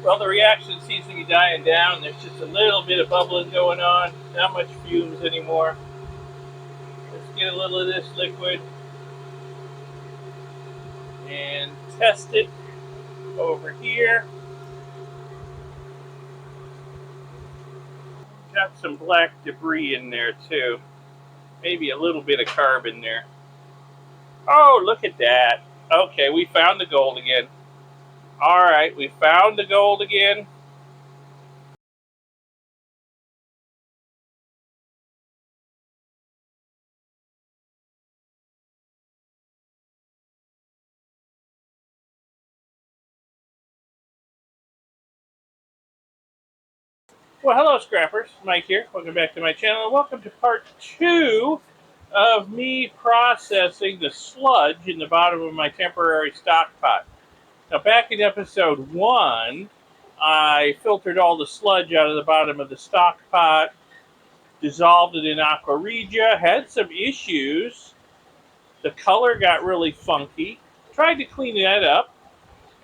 Well, the reaction seems to be dying down. There's just a little bit of bubbling going on. Not much fumes anymore. Let's get a little of this liquid and test it over here. Got some black debris in there too. Maybe a little bit of carbon there. Oh, look at that. Okay, we found the gold again. All right, we found the gold again. Well, hello, Scrappers. Mike here. Welcome back to my channel, and welcome to part 2 of me processing the sludge in the bottom of my temporary stock pot. Now, back in episode 1, I filtered all the sludge out of the bottom of the stock pot, dissolved it in Aqua regia, had some issues. The color got really funky. Tried to clean that up,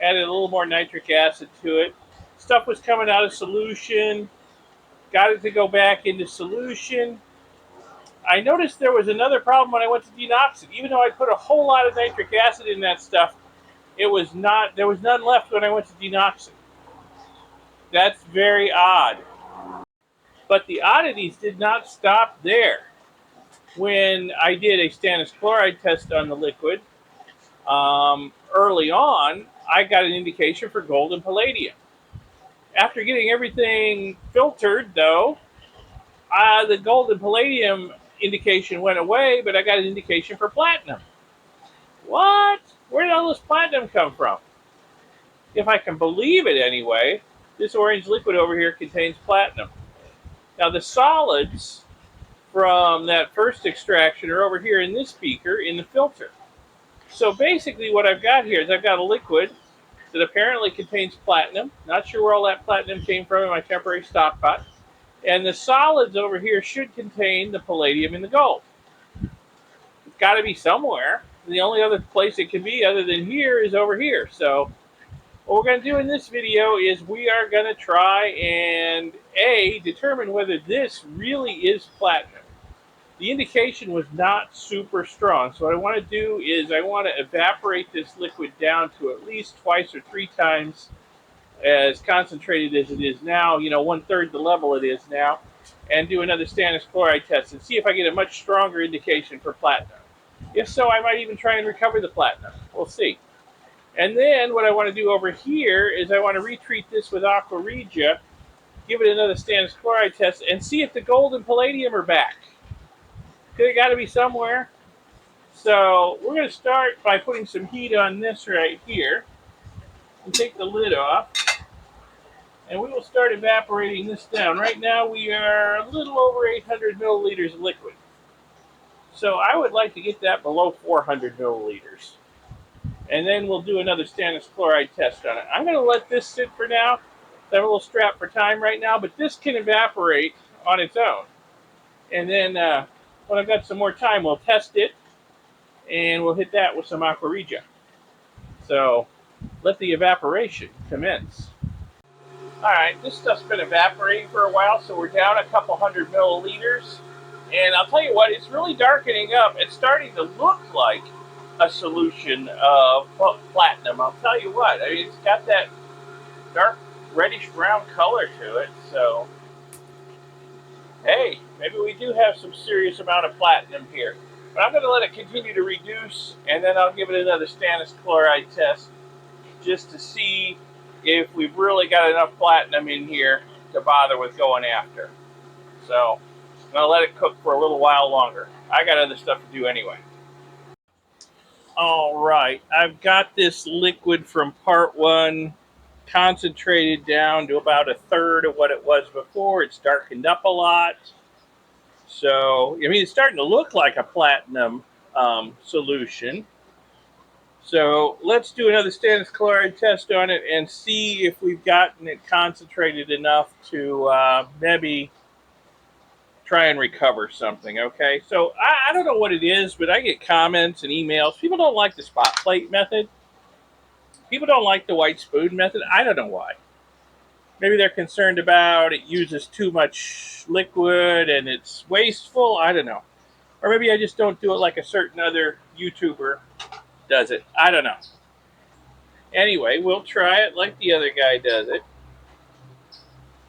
added a little more nitric acid to it. Stuff was coming out of solution. Got it to go back into solution. I noticed there was another problem when I went to denox it. Even though I put a whole lot of nitric acid in that stuff, there was none left when I went to denox it. That's very odd. But the oddities did not stop there. When I did a stannous chloride test on the liquid, early on, I got an indication for gold and palladium. After getting everything filtered, though, the gold and palladium indication went away, but I got an indication for platinum. What? Where did all this platinum come from? If I can believe it anyway, this orange liquid over here contains platinum. Now the solids from that first extraction are over here in this beaker in the filter. So basically what I've got here is I've got a liquid that apparently contains platinum. Not sure where all that platinum came from in my temporary stock pot. And the solids over here should contain the palladium and the gold. It's got to be somewhere. The only other place it can be other than here is over here. So what we're going to do in this video is we are going to try and determine whether this really is platinum. The indication was not super strong. So what I want to do is I want to evaporate this liquid down to at least twice or 3 times as concentrated as it is now, 1/3 the level it is now, and do another stannous chloride test and see if I get a much stronger indication for platinum. If so, I might even try and recover the platinum. We'll see. And then what I want to do over here is I want to retreat this with Aqua regia, give it another stannous chloride test, and see if the gold and palladium are back. They got to be somewhere. So we're going to start by putting some heat on this right here and take the lid off. And we will start evaporating this down. Right now we are a little over 800 milliliters of liquid. So I would like to get that below 400 milliliters. And then we'll do another stannous chloride test on it. I'm going to let this sit for now. I'm a little strapped for time right now, but this can evaporate on its own. And then when I've got some more time, we'll test it, and we'll hit that with some Aqua regia. So let the evaporation commence. All right, this stuff's been evaporating for a while, so we're down a couple hundred milliliters. And I'll tell you what, it's really darkening up. It's starting to look like a solution of platinum. I'll tell you what, I mean, it's got that dark reddish brown color to it. So, hey, maybe we do have some serious amount of platinum here. But I'm going to let it continue to reduce, and then I'll give it another stannous chloride test just to see if we've really got enough platinum in here to bother with going after. So I'm going to let it cook for a little while longer. I got other stuff to do anyway. All right, I've got this liquid from part 1 concentrated down to about 1/3 of what it was before. It's darkened up a lot. So, I mean, it's starting to look like a platinum solution. So let's do another stannous chloride test on it and see if we've gotten it concentrated enough to maybe try and recover something, okay? So I don't know what it is, but I get comments and emails. People don't like the spot plate method. People don't like the white spoon method. I don't know why. Maybe they're concerned about it uses too much liquid and it's wasteful. I don't know. Or maybe I just don't do it like a certain other YouTuber does it. I don't know. Anyway, we'll try it like the other guy does it.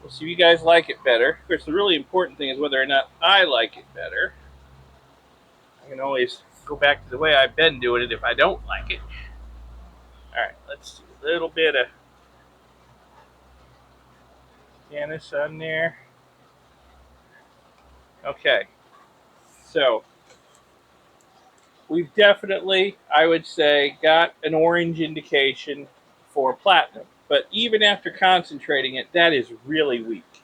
We'll see if you guys like it better. Of course, the really important thing is whether or not I like it better. I can always go back to the way I've been doing it if I don't like it. All right, let's do a little bit of Janice on there. Okay, so we've definitely, I would say, got an orange indication for platinum. But even after concentrating it, that is really weak.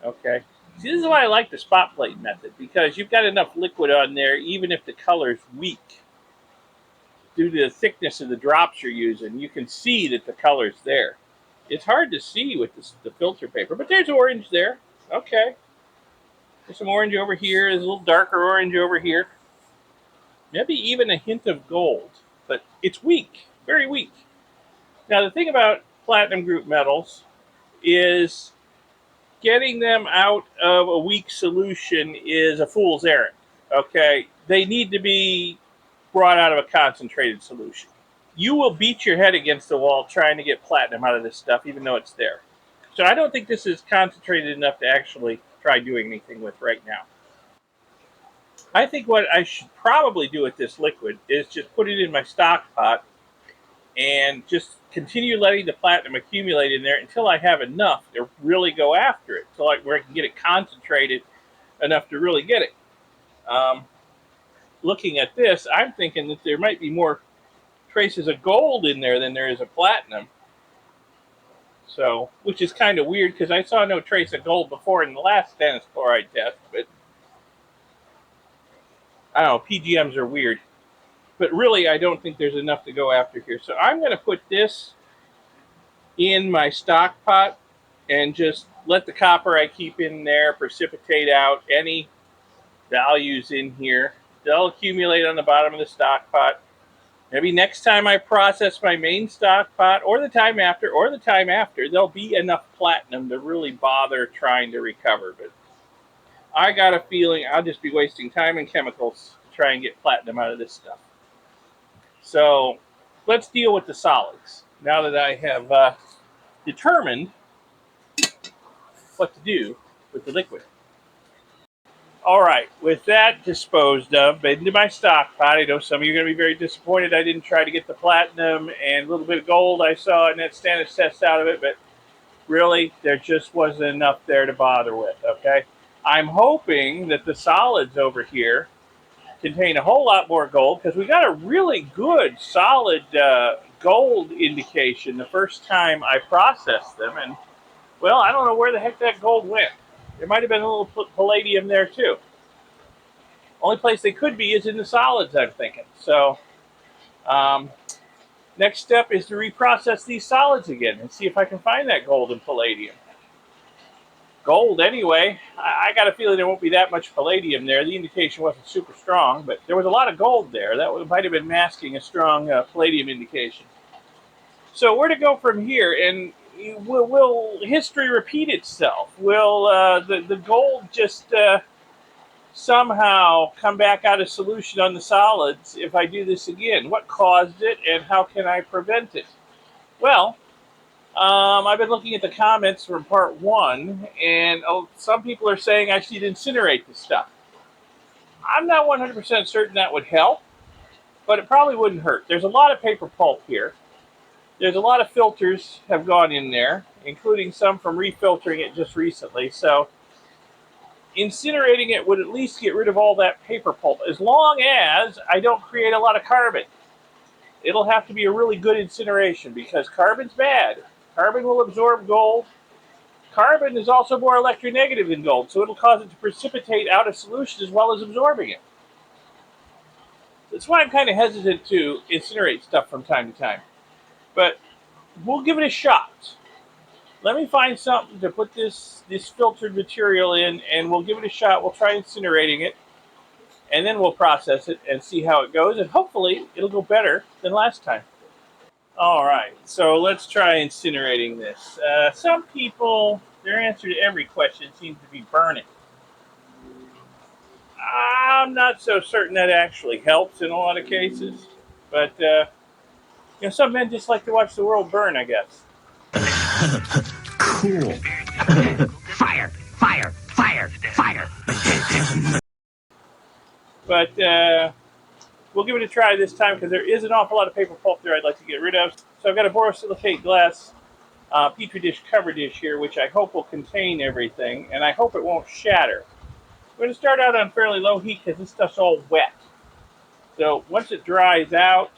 Okay. See, this is why I like the spot plate method, because you've got enough liquid on there, even if the color's weak. Due to the thickness of the drops you're using, you can see that the color's there. It's hard to see with the filter paper, but there's orange there. Okay. There's some orange over here. There's a little darker orange over here. Maybe even a hint of gold, but it's weak, very weak. Now, the thing about platinum group metals is getting them out of a weak solution is a fool's errand. Okay, they need to be brought out of a concentrated solution. You will beat your head against the wall trying to get platinum out of this stuff, even though it's there. So I don't think this is concentrated enough to actually try doing anything with right now. I think what I should probably do with this liquid is just put it in my stock pot and just continue letting the platinum accumulate in there until I have enough to really go after it, so where I can get it concentrated enough to really get it. Um, Looking at this, I'm thinking that there might be more traces of gold in there than there is of platinum. So, which is kind of weird because I saw no trace of gold before in the last stannous chloride test, but I don't know, PGMs are weird. But really, I don't think there's enough to go after here. So I'm going to put this in my stock pot and just let the copper I keep in there precipitate out any values in here. They'll accumulate on the bottom of the stock pot. Maybe next time I process my main stock pot, or the time after, there'll be enough platinum to really bother trying to recover. But I got a feeling I'll just be wasting time and chemicals to try and get platinum out of this stuff. So let's deal with the solids now that I have determined what to do with the liquid. All right, with that disposed of, into my stock pot. I know some of you are going to be very disappointed I didn't try to get the platinum and a little bit of gold I saw in that stannous test out of it, but really, there just wasn't enough there to bother with, okay? I'm hoping that the solids over here contain a whole lot more gold, because we got a really good, solid gold indication the first time I processed them, and, well, I don't know where the heck that gold went. There might have been a little palladium there, too. Only place they could be is in the solids, I'm thinking. So, next step is to reprocess these solids again and see if I can find that gold and palladium. Gold, anyway, I got a feeling there won't be that much palladium there. The indication wasn't super strong, but there was a lot of gold there. That might have been masking a strong palladium indication. So where to go from here? And will history repeat itself? Will the gold just somehow come back out of solution on the solids if I do this again? What caused it, and how can I prevent it? Well, I've been looking at the comments from part 1, and some people are saying I should incinerate the stuff. I'm not 100% certain that would help, but it probably wouldn't hurt. There's a lot of paper pulp here. There's a lot of filters have gone in there, including some from refiltering it just recently. So incinerating it would at least get rid of all that paper pulp, as long as I don't create a lot of carbon. It'll have to be a really good incineration, because carbon's bad. Carbon will absorb gold. Carbon is also more electronegative than gold, so it'll cause it to precipitate out of solution as well as absorbing it. That's why I'm kind of hesitant to incinerate stuff from time to time. But we'll give it a shot. Let me find something to put this filtered material in, and we'll give it a shot. We'll try incinerating it, and then we'll process it and see how it goes, and hopefully it'll go better than last time. All right, so let's try incinerating this. Some people, their answer to every question seems to be burning. I'm not so certain that actually helps in a lot of cases, but some men just like to watch the world burn, I guess. Cool. Fire, fire, fire, fire. But we'll give it a try this time because there is an awful lot of paper pulp there I'd like to get rid of. So I've got a borosilicate glass petri dish cover dish here, which I hope will contain everything, and I hope it won't shatter. We're going to start out on fairly low heat because this stuff's all wet. So once it dries out,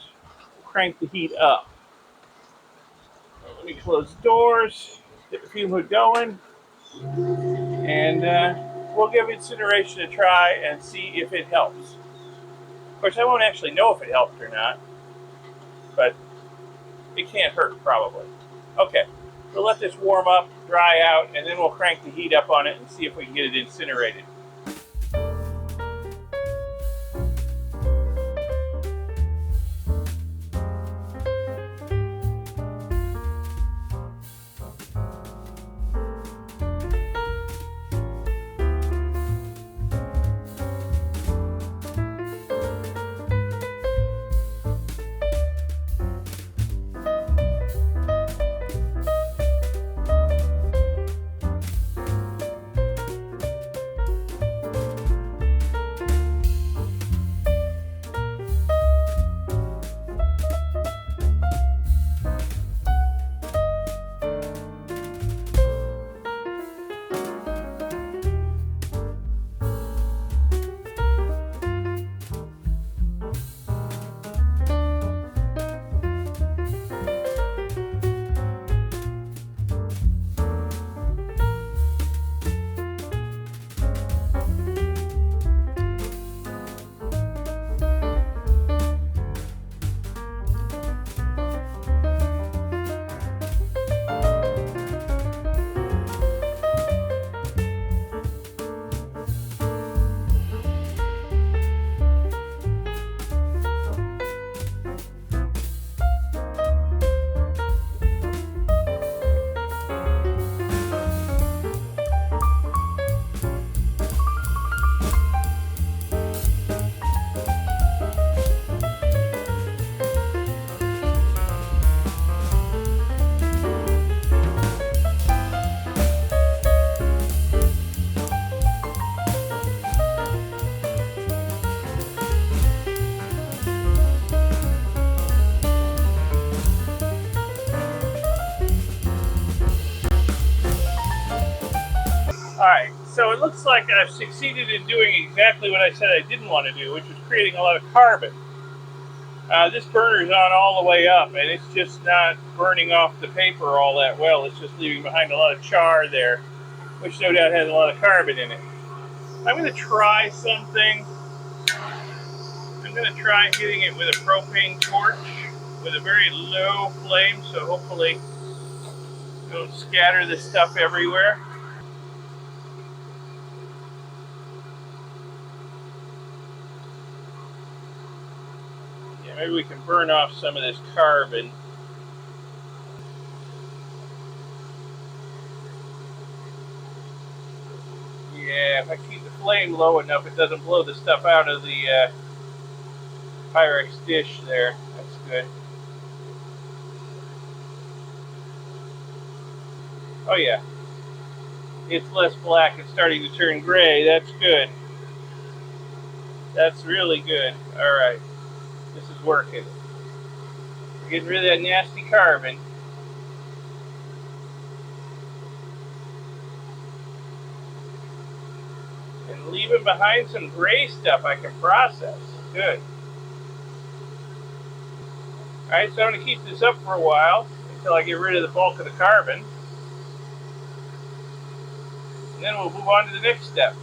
we'll crank the heat up. So let me close the doors, get the fume hood going, and we'll give incineration a try and see if it helps. Of course, I won't actually know if it helped or not, but it can't hurt probably. Okay, so let this warm up, dry out, and then we'll crank the heat up on it and see if we can get it incinerated. Alright, so it looks like I've succeeded in doing exactly what I said I didn't want to do, which was creating a lot of carbon. This burner's on all the way up, and it's just not burning off the paper all that well. It's just leaving behind a lot of char there, which no doubt has a lot of carbon in it. I'm going to try something. I'm going to try hitting it with a propane torch with a very low flame, so hopefully it'll scatter this stuff everywhere. Maybe we can burn off some of this carbon. Yeah, if I keep the flame low enough, it doesn't blow the stuff out of the Pyrex dish there. That's good. Oh yeah. It's less black. It's starting to turn gray. That's good. That's really good. Alright. This is working. We're getting rid of that nasty carbon. And leaving behind some gray stuff I can process. Good. Alright, so I'm going to keep this up for a while until I get rid of the bulk of the carbon. And then we'll move on to the next step.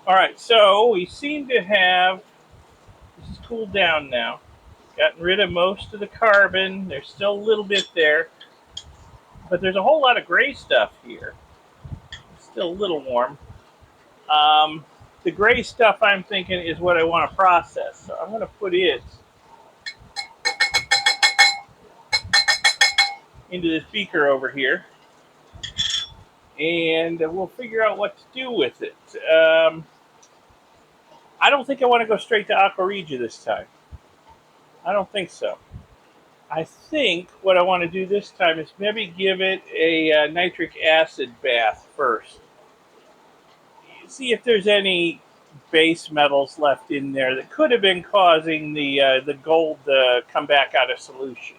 Alright, so we seem to have, this is cooled down now. Gotten rid of most of the carbon. There's still a little bit there. But there's a whole lot of gray stuff here. It's still a little warm. The gray stuff I'm thinking is what I want to process. So I'm going to put it into this beaker over here, and we'll figure out what to do with it. I don't think I want to go straight to Aqua regia this time. I don't think so. I think what I want to do this time is maybe give it a nitric acid bath first. See if there's any base metals left in there that could have been causing the gold to come back out of solution,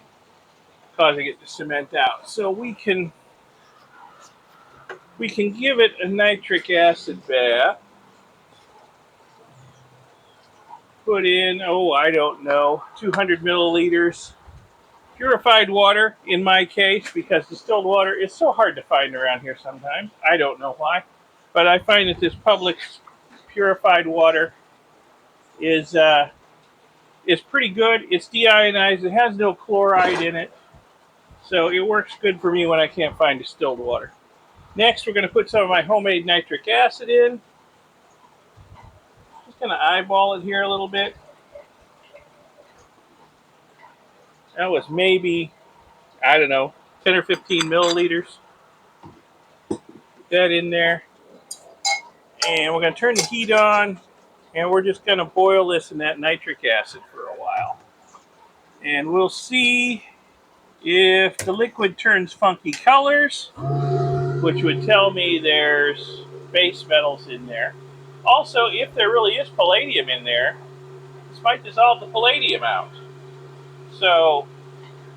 causing it to cement out. So we can give it a nitric acid bath. Put in, oh, I don't know, 200 milliliters purified water in my case, because distilled water is so hard to find around here sometimes. I don't know why, but I find that this Publix purified water is pretty good. It's deionized. It has no chloride in it, so it works good for me when I can't find distilled water. Next, we're going to put some of my homemade nitric acid in. Just going to eyeball it here a little bit. That was maybe, I don't know, 10 or 15 milliliters. Put that in there. And we're going to turn the heat on, and we're just going to boil this in that nitric acid for a while. And we'll see if the liquid turns funky colors, which would tell me there's base metals in there. Also, if there really is palladium in there, this might dissolve the palladium out. So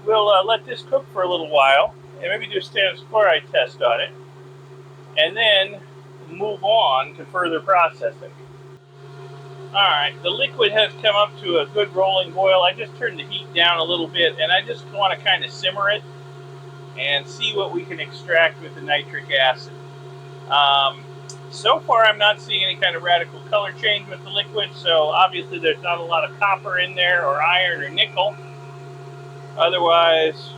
we'll let this cook for a little while and maybe do a stannous chloride test on it, and then move on to further processing. Alright, the liquid has come up to a good rolling boil. I just turned the heat down a little bit, and I just want to kind of simmer it and see what we can extract with the nitric acid. So far, I'm not seeing any kind of radical color change with the liquid, so obviously there's not a lot of copper in there, or iron, or nickel. Otherwise,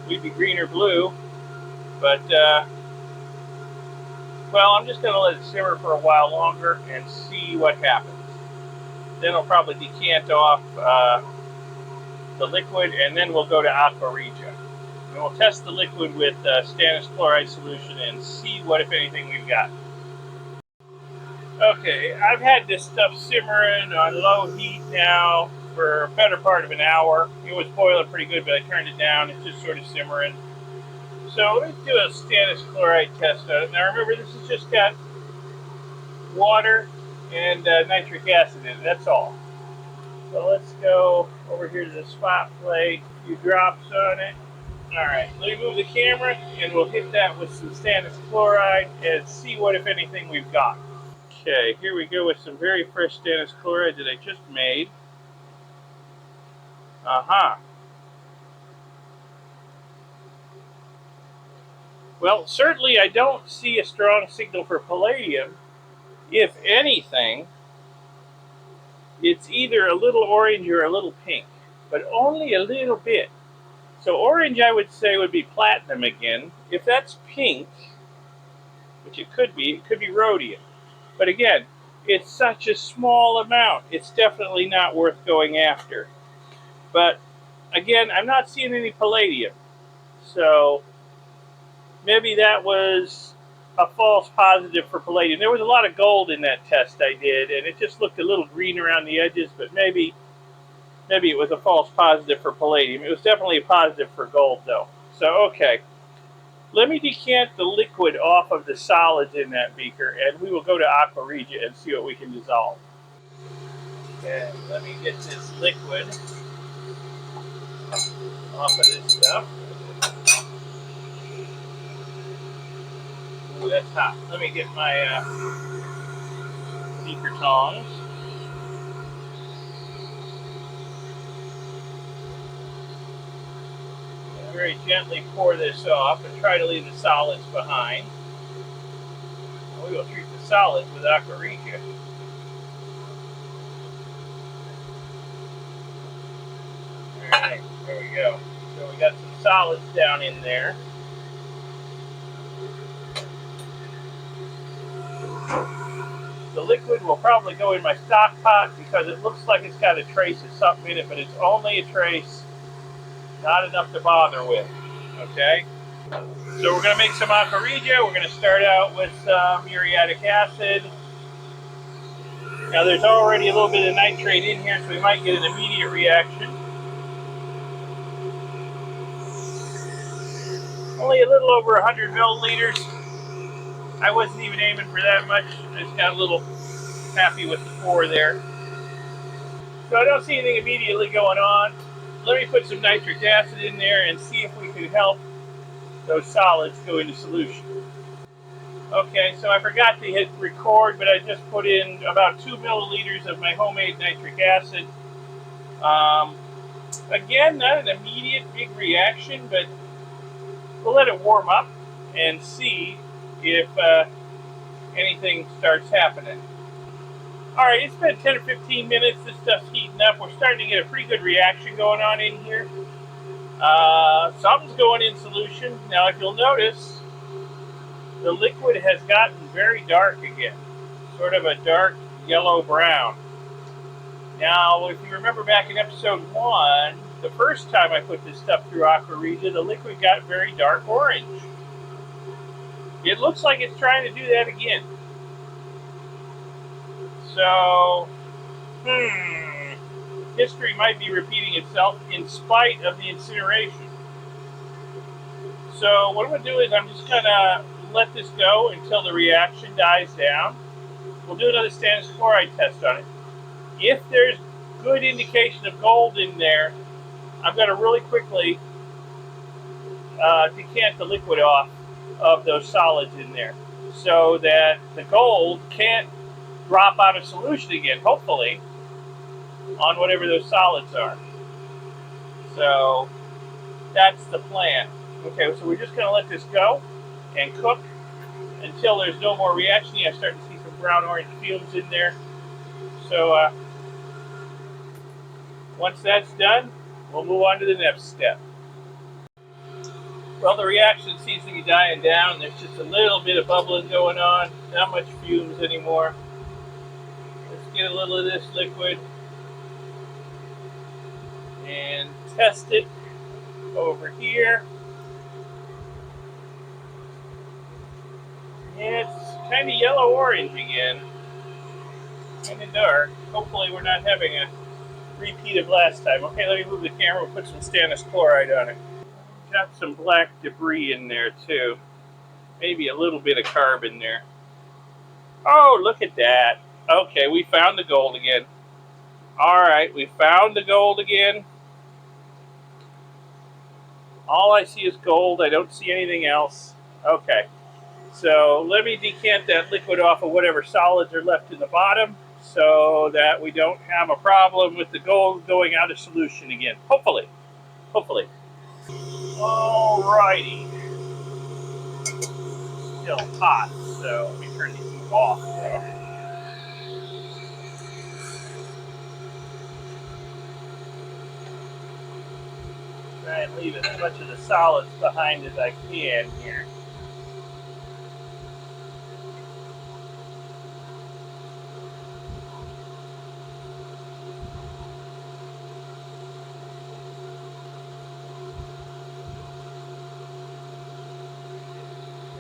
we'd be green or blue. But, well, I'm just going to let it simmer for a while longer and see what happens. Then I'll probably decant off the liquid, and then we'll go to Aqua regia. And we'll test the liquid with stannous chloride solution and see what, if anything, we've got. Okay, I've had this stuff simmering on low heat now for a better part of an hour. It was boiling pretty good, but I turned it down. It's just sort of simmering. So let's do a stannous chloride test on it. Now remember, this has just got water and nitric acid in it. That's all. So let's go over here to the spot plate. A few drops on it. Alright, let me move the camera, and we'll hit that with some stannous chloride and see what, if anything, we've got. Okay, here we go with some very fresh stannous chloride that I just made. Well, certainly I don't see a strong signal for palladium. If anything, it's either a little orange or a little pink, but only a little bit. So orange, I would say, would be platinum again. If that's pink, which it could be rhodium. But again, it's such a small amount. It's definitely not worth going after. But again, I'm not seeing any palladium. So maybe that was a false positive for palladium. There was a lot of gold in that test I did, and it just looked a little green around the edges, but maybe it was a false positive for palladium. It was definitely a positive for gold, though. So, okay. Let me decant the liquid off of the solids in that beaker, and we will go to Aqua regia and see what we can dissolve. Okay, let me get this liquid off of this stuff. Ooh, that's hot. Let me get my beaker tongs. Very gently pour this off and try to leave the solids behind. We will treat the solids with Aqua regia. Alright, there we go. So we got some solids down in there. The liquid will probably go in my stock pot because it looks like it's got a trace of something in it, but it's only a trace, not enough to bother with. Okay, so we're going to make some aqua regia. We're going to start out with some muriatic acid. Now there's already a little bit of nitrate in here, so we might get an immediate reaction. Only a little over 100 milliliters. I wasn't even aiming for that much. I just got a little happy with the pour there. So I don't see anything immediately going on. Let me put some nitric acid in there and see if we can help those solids go into solution. Okay, so I forgot to hit record, but I just put in about 2 milliliters of my homemade nitric acid. Again, not an immediate big reaction, but we'll let it warm up and see if anything starts happening. Alright, it's been 10 or 15 minutes. This stuff's heating up. We're starting to get a pretty good reaction going on in here. Something's going in solution. Now, if you'll notice, the liquid has gotten very dark again. Sort of a dark yellow-brown. Now, if you remember back in episode 1, the first time I put this stuff through Aqua regia, the liquid got very dark orange. It looks like it's trying to do that again. So, history might be repeating itself in spite of the incineration. So what I'm going to do is I'm just going to let this go until the reaction dies down. We'll do another stannous chloride test on it. If there's good indication of gold in there, I'm going to really quickly decant the liquid off of those solids in there so that the gold can't drop out of solution again, hopefully, on whatever those solids are. So that's the plan. Okay, so we're just going to let this go and cook until there's no more reaction. I start to see some brown-orange fumes in there. So once that's done, we'll move on to the next step. Well, the reaction seems to be dying down. There's just a little bit of bubbling going on. Not much fumes anymore. Let's get a little of this liquid and test it over here. It's kind of yellow-orange again. Kind of dark. Hopefully we're not having a repeat of last time. Okay, let me move the camera. We'll put some stannous chloride on it. Got some black debris in there too. Maybe a little bit of carbon there. Oh, look at that. Okay, we found the gold again. Alright, we found the gold again. All I see is gold. I don't see anything else. Okay. So let me decant that liquid off of whatever solids are left in the bottom so that we don't have a problem with the gold going out of solution again. Hopefully. Hopefully. Alrighty. Still hot, so let me turn these off. Try and leave as much of the solids behind as I can here.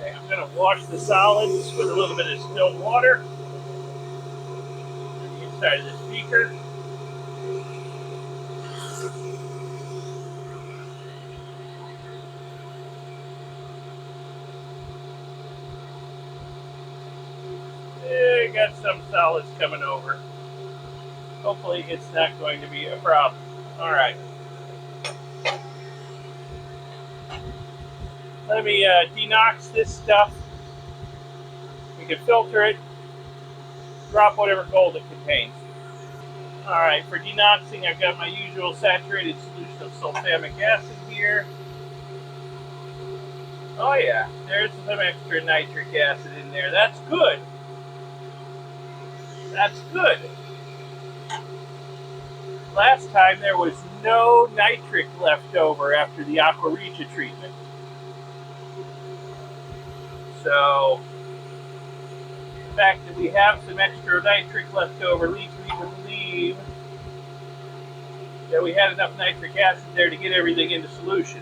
I'm going to wash the solids with a little bit of still water on the inside of the beaker. Got some solids coming over. Hopefully it's not going to be a problem. Alright. Let me denox this stuff. We can filter it, drop whatever gold it contains. Alright, for denoxing I've got my usual saturated solution of sulfamic acid here. Oh yeah, there's some extra nitric acid in there. That's good. That's good. Last time there was no nitric left over after the Aqua regia treatment. So the fact that we have some extra nitric left over leads me to believe that we had enough nitric acid there to get everything into solution.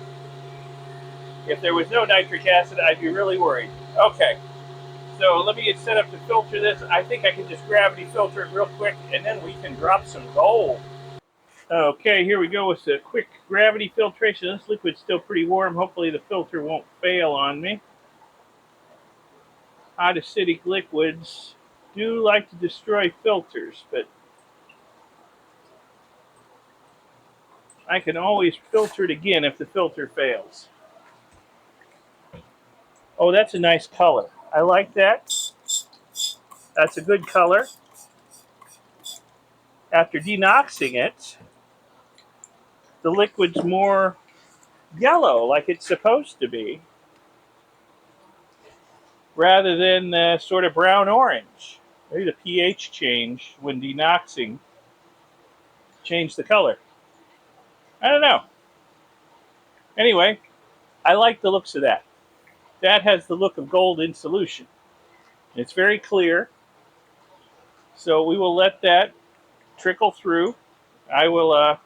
If there was no nitric acid, I'd be really worried. Okay, so let me get set up to filter this. I think I can just gravity filter it real quick, and then we can drop some gold. Okay, here we go with the quick gravity filtration. This liquid's still pretty warm. Hopefully the filter won't fail on me. Hot acidic liquids do like to destroy filters, but I can always filter it again if the filter fails. Oh, that's a nice color. I like that. That's a good color. After denoxing it, the liquid's more yellow, like it's supposed to be, rather than sort of brown-orange. Maybe the pH change when denoxing changed the color. I don't know. Anyway, I like the looks of that. That has the look of gold in solution. It's very clear, so we will let that trickle through. I will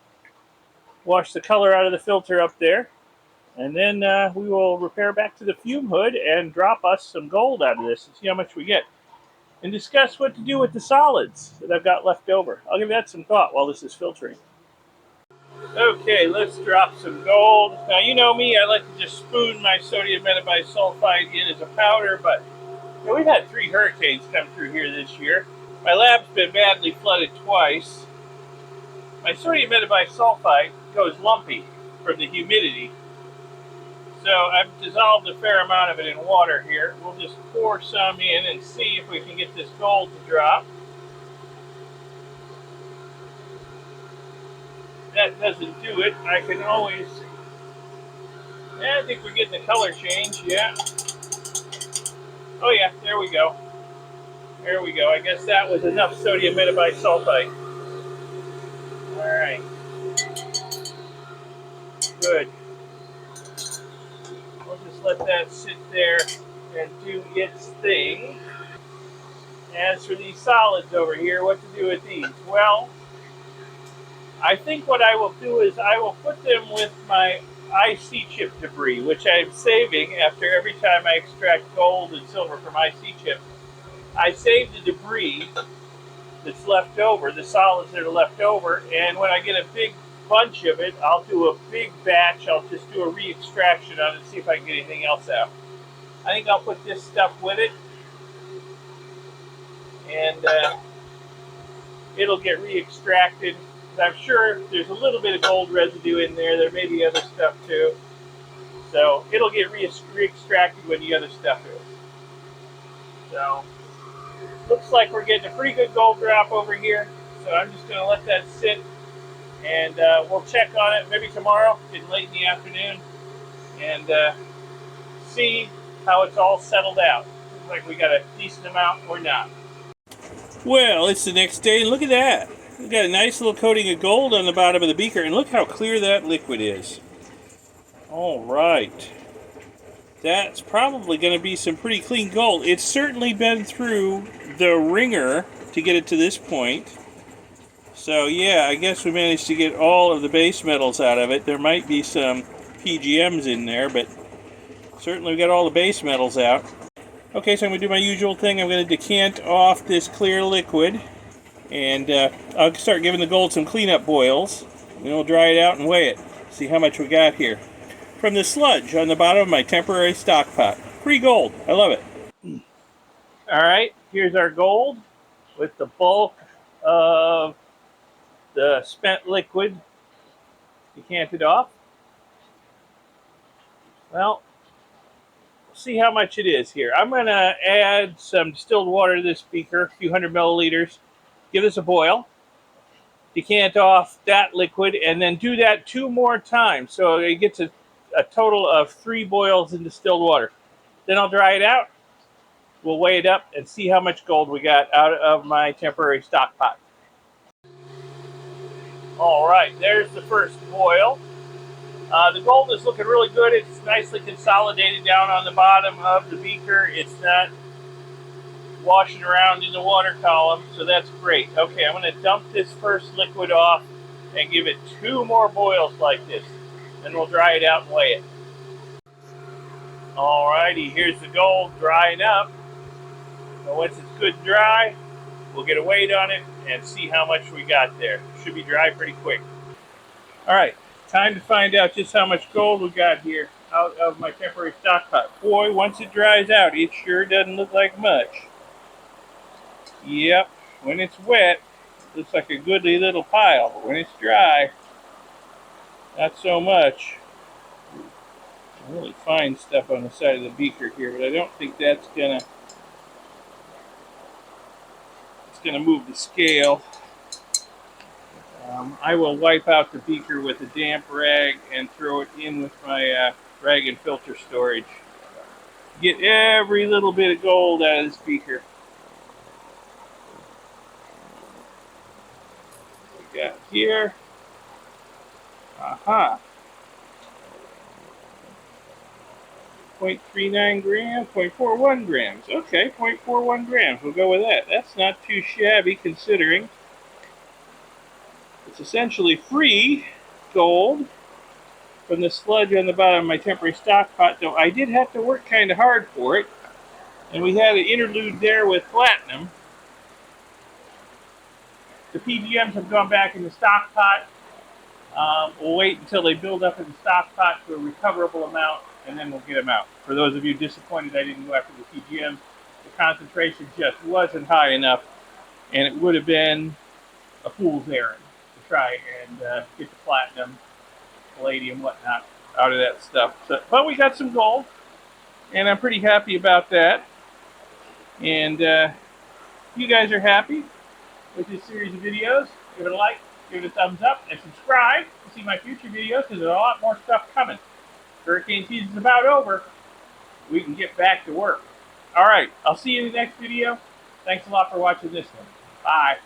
wash the color out of the filter up there, and then we will repair back to the fume hood and drop us some gold out of this and see how much we get, and discuss what to do with the solids that I've got left over. I'll give that some thought while this is filtering. Okay, let's drop some gold. Now, you know me, I like to just spoon my sodium metabisulfite in as a powder, but you know, we've had 3 hurricanes come through here this year. My lab's been badly flooded twice. My sodium metabisulfite goes lumpy from the humidity. So I've dissolved a fair amount of it in water here. We'll just pour some in and see if we can get this gold to drop. That doesn't do it. I can always... Yeah, I think we're getting the color change, yeah. Oh yeah, there we go. There we go. I guess that was enough sodium metabisulfite. Alright. Good. We'll just let that sit there and do its thing. As for these solids over here, what to do with these? Well, I think what I will do is I will put them with my IC chip debris, which I'm saving after every time I extract gold and silver from IC chips. I save the debris that's left over, the solids that are left over, and when I get a big bunch of it, I'll do a big batch. I'll just do a re-extraction on it and see if I can get anything else out. I think I'll put this stuff with it, and it'll get re-extracted. I'm sure there's a little bit of gold residue in there. There may be other stuff too. So it'll get re-extracted when the other stuff is. So looks like we're getting a pretty good gold drop over here. So I'm just going to let that sit, and we'll check on it maybe tomorrow, getting late in the afternoon, and see how it's all settled out. Looks like we got a decent amount or not. Well, it's the next day, and look at that. We've got a nice little coating of gold on the bottom of the beaker, and look how clear that liquid is. All right. That's probably going to be some pretty clean gold. It's certainly been through the ringer to get it to this point. So yeah, I guess we managed to get all of the base metals out of it. There might be some PGMs in there, but certainly we got all the base metals out. Okay, so I'm going to do my usual thing. I'm going to decant off this clear liquid, and I'll start giving the gold some cleanup boils. Then we'll dry it out and weigh it. See how much we got here. From the sludge on the bottom of my temporary stock pot. Free gold. I love it. Alright, here's our gold with the bulk of the spent liquid decanted off. Well, we'll see how much it is here. I'm going to add some distilled water to this beaker, a few hundred milliliters. Give this a boil. Decant off that liquid, and then do that 2 more times. So it gets a total of 3 boils in distilled water. Then I'll dry it out. We'll weigh it up and see how much gold we got out of my temporary stock pot. All right, there's the first boil. The gold is looking really good. It's nicely consolidated down on the bottom of the beaker. It's not washing around in the water column, so that's great. Okay, I'm going to dump this first liquid off and give it 2 more boils like this. Then we'll dry it out and weigh it. Alrighty, here's the gold drying up. So once it's good and dry, we'll get a weight on it and see how much we got there. Should be dry pretty quick. Alright, time to find out just how much gold we got here out of my temporary stockpile. Boy, once it dries out, it sure doesn't look like much. Yep, when it's wet, it looks like a goodly little pile, but when it's dry, not so much. Really fine stuff on the side of the beaker here, but I don't think that's gonna move the scale. I will wipe out the beaker with a damp rag and throw it in with my rag and filter storage. Get every little bit of gold out of this beaker. We got here. Aha. 0.39 grams, 0.41 grams. Okay, 0.41 grams. We'll go with that. That's not too shabby considering it's essentially free gold from the sludge on the bottom of my temporary stock pot, though I did have to work kind of hard for it. And we had an interlude there with platinum. The PGMs have gone back in the stock pot. We'll wait until they build up in the stock pot to a recoverable amount, and then we'll get them out. For those of you disappointed I didn't go after the PGMs, the concentration just wasn't high enough, and it would have been a fool's errand to try and get the platinum, palladium, whatnot out of that stuff. So, but we got some gold, and I'm pretty happy about that. And you guys are happy with this series of videos, give it a like, give it a thumbs up, and subscribe to see my future videos because there's a lot more stuff coming. Hurricane season's about over. We can get back to work. Alright, I'll see you in the next video. Thanks a lot for watching this one. Bye.